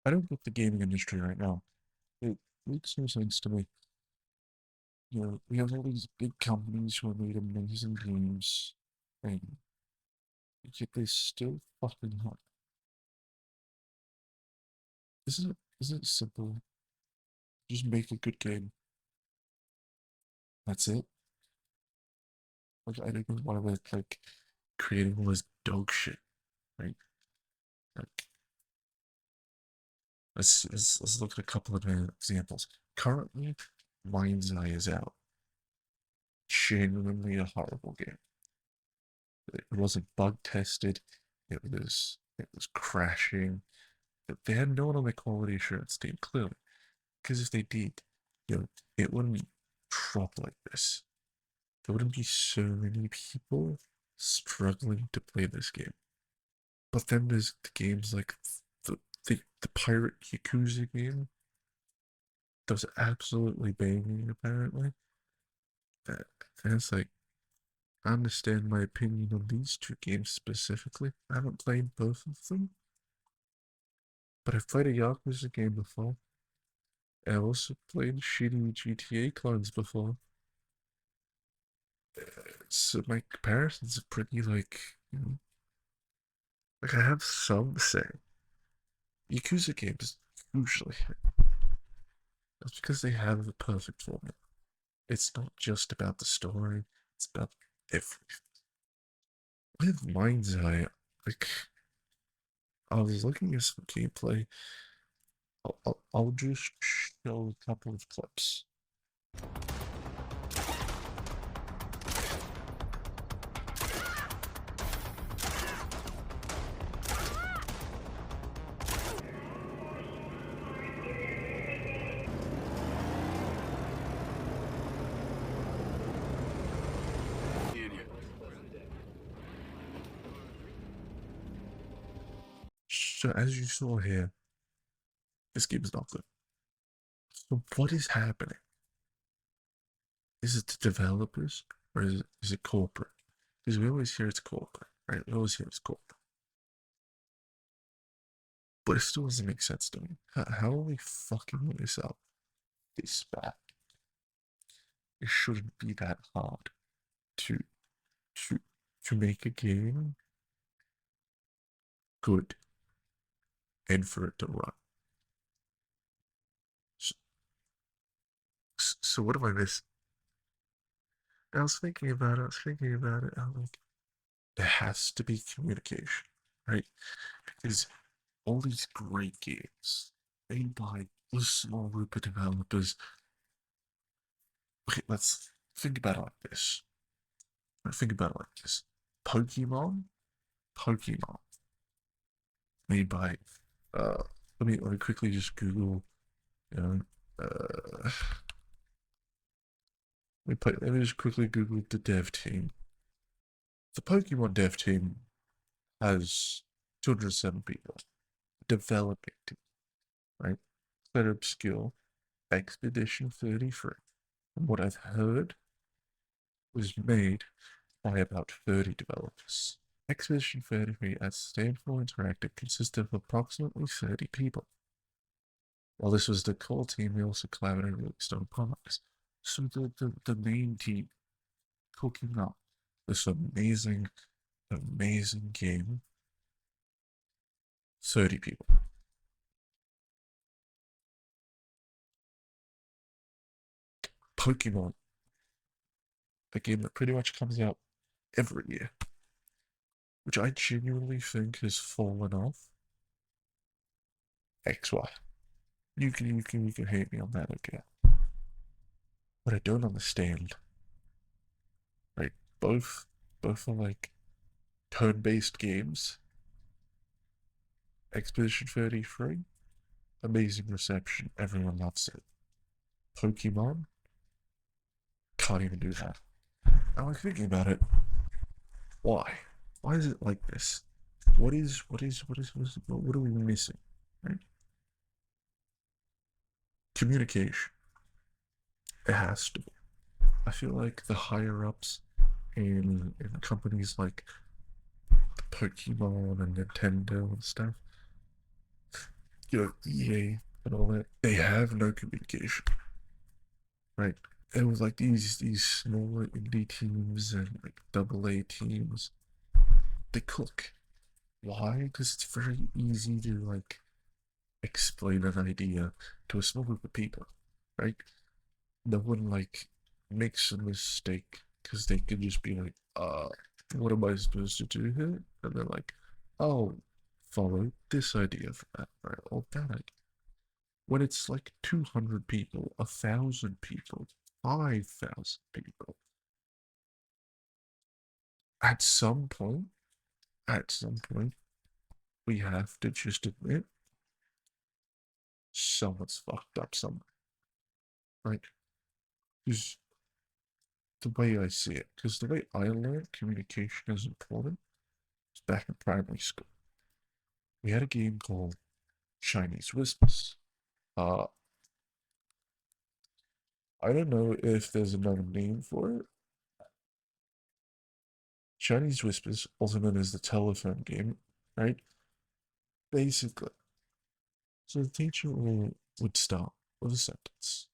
I don't get the gaming industry right now. It makes no sense to me. We have all these big companies who have made amazing games, and yet they still fucking hot. Isn't it simple? Just make a good game. That's it. Like I don't want to like creating all this dog shit, right? Like let's look at a couple of examples. Currently, Mind's Eye is out. Genuinely a horrible game. It wasn't bug tested. It was crashing. They had no one on their quality assurance team, clearly. Because if they did, it wouldn't drop like this. There wouldn't be so many people struggling to play this game. But then there's the games like the Pirate Yakuza game that was absolutely banging, apparently. That, that's like, I understand my opinion on these two games specifically. I haven't played both of them, but I've played a Yakuza game before. I also played shitty GTA clones before. So my comparisons are pretty like I have some say. Yakuza games usually hit. That's because they have the perfect formula. It's not just about the story, it's about everything. With Mind's Eye, like, I was looking at some gameplay. I'll just show a couple of clips. So, as you saw here, this game is not good. So, what is happening? Is it the developers or is it corporate? Because we always hear it's corporate, right? We always hear it's corporate. But it still doesn't make sense to me. How are we fucking this up this bad? It shouldn't be that hard to to to make a game good and for it to run. So, so what am I missing? I was thinking about it. I was thinking about it. I'm like, there has to be communication, right? Because all these great games made by a small group of developers. Okay, let's think about it like this. Think about it like this. Pokemon, Pokemon, made by. Uh, let me quickly just Google. You know, uh, let me just quickly Google the dev team. The Pokemon dev team has 207 people developing team, right? They're obscure. Expedition 33, from what I've heard, was made by about 30 developers. Expedition 33 at Stanford Interactive consists of approximately 30 people. While this was the core team, we also collaborated with external partners. So the main team cooking up this amazing, amazing game, 30 people. Pokemon, a game that pretty much comes out every year, which I genuinely think has fallen off. XY. You can hate me on that, okay? What I don't understand, right? Both both are like turn-based games. Expedition 33, amazing reception, everyone loves it. Pokemon, can't even do that. I'm like thinking about it. Why? Why is it like this? What are we missing? Right? Communication. It has to be. I feel like the higher ups in companies like Pokemon and Nintendo and stuff, EA and all that, they have no communication, right? And with like these smaller indie teams and like double A teams, they cook. Why? Because it's very easy to like explain an idea to a small group of people, right? No one like makes a mistake because they could just be like, what am I supposed to do here? And they're like, oh, follow this idea for that, right? Or that idea. When it's like 200 people, 1,000 people, 5,000 people, at some point, at some point, we have to just admit someone's fucked up somewhere, right? Because the way I see it, because the way I learned communication is important is back in primary school. We had a game called Chinese Whispers. Uh, I don't know if there's another name for it. Chinese Whispers, also known as the telephone game, right? Basically, so the teacher would start with a sentence.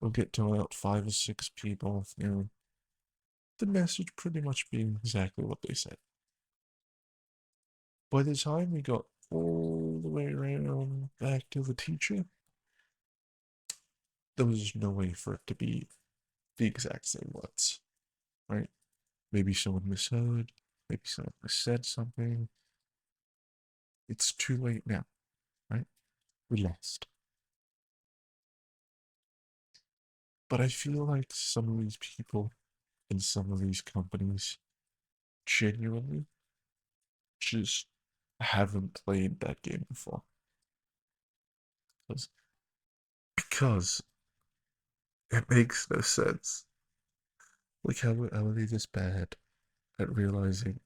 We'll get to about 5 or 6 people, the message pretty much being exactly what they said. By the time we got all the way around back to the teacher, there was no way for it to be the exact same words, right? Maybe someone misheard, maybe someone missaid something. It's too late now, right? We lost. But I feel like some of these people in some of these companies genuinely just haven't played that game before. Because it makes no sense. Like, how are they this bad at realizing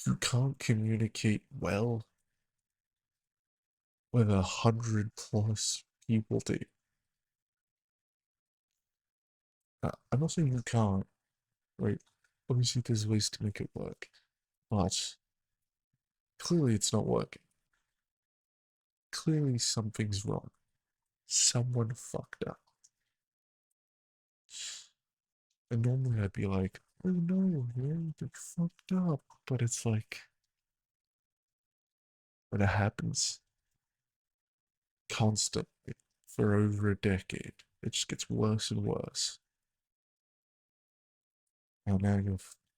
you can't communicate well with 100+ people do? I'm not saying you can't, right? Obviously, there's ways to make it work, but clearly it's not working. Clearly something's wrong. Someone fucked up. And normally I'd be like, oh no, man, they fucked up. But it's like, when it happens constantly for over a decade, it just gets worse and worse. And now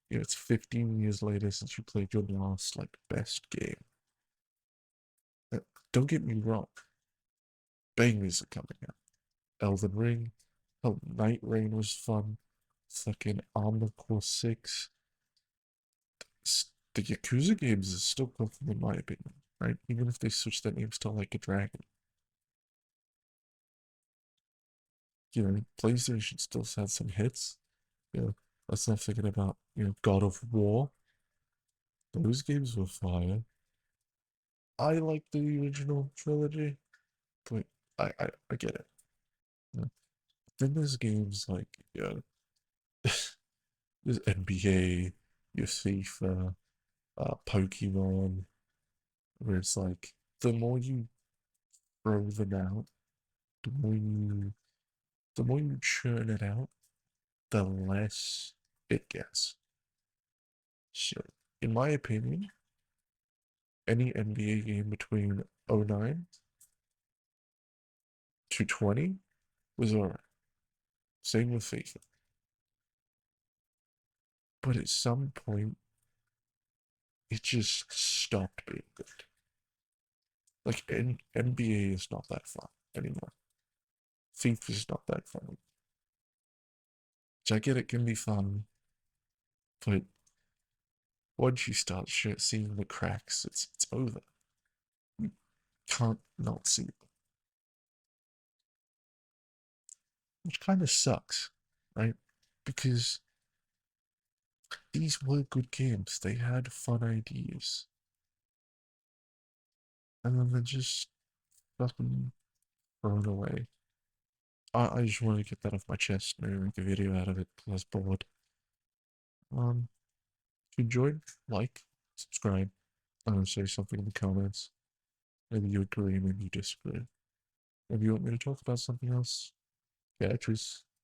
it's 15 years later since you played your last, like, best game. Uh, Don't get me wrong, bangers are coming out. Elden Ring, oh, Night Rain was fun. Fucking Armored Core 6. The Yakuza games is still coming in my opinion, right? Even if they switch their names to like a dragon. PlayStation still had some hits. Let's not forget about, God of War. Those games were fire. I like the original trilogy, but I get it. Yeah. Then there's games like, there's NBA, your FIFA, Pokemon, where it's like the more you throw them out, the more you the more you churn it out, the less it gets. So, in my opinion, any NBA game between '09 to 20 was alright. Same with FIFA. But at some point, it just stopped being good. Like, NBA is not that fun anymore. FIFA is not that fun. Which I get it can be fun, but once you start seeing the cracks, it's over. You can't not see them, which kind of sucks, right? Because these were good games. They had fun ideas. And then they're just fucking thrown away. I just wanted to get that off my chest, maybe make a video out of it because I was bored. If you enjoyed, like, subscribe, say something in the comments. Maybe you agree, maybe you disagree. Maybe you want me to talk about something else? Yeah, choose.